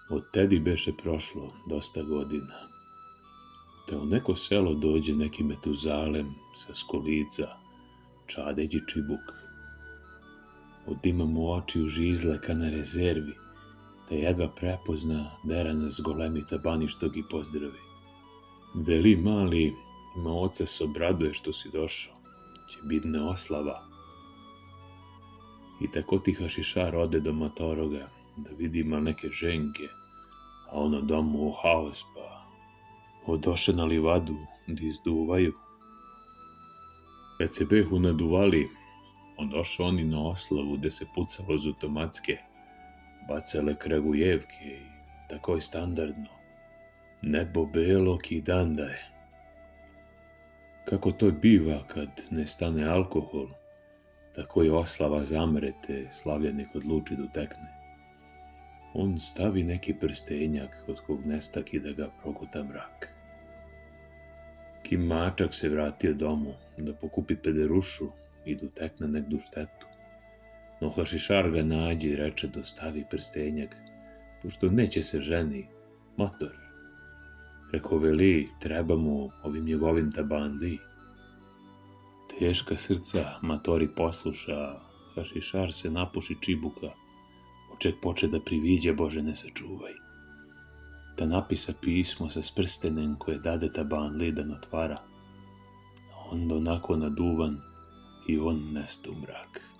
Od tedi beše prošlo dosta godina. Te u neko selo dođe neki Metuzalem sa Skolica, čadeći čibuk. Od dima mu oči u žizle ka na rezervi, te jedva prepozna derana s golemita baništog i pozdravi. Veli mali, ima oca se obraduje što si došao, će bitna oslava. I tako ti hašišar ode do Matoroga, da vidi ima neke ženke, a ono domu u haos pa odoše na livadu, da izduvaju. Kad se behu naduvali, odoše oni na oslavu gde se pucalo z automatske, bacale kragujevke i tako je standardno. Nebo belo ki dan da je. Kako to biva kad ne stane alkohol, tako je oslava zamre te slavljenik odluči da utekne. On stavi neki prstenjak od kog nestaki da ga proguta mrak. Kim mačak se vratio domu da pokupi pederušu i da utekne negdu štetu. No hašišar ga nađe i reče da stavi prstenjak, pošto neće se ženi, mator. Rekao veli, treba mu ovim njegovim tabandi. Teška srca matori posluša, hašišar se napuši čibuka, oček poče da priviđa, Bože ne sačuvaj. Ta napisa pismo sa sprstenem koje dade tabanli da natvara, a onda onako naduvan i on nesta u mrak.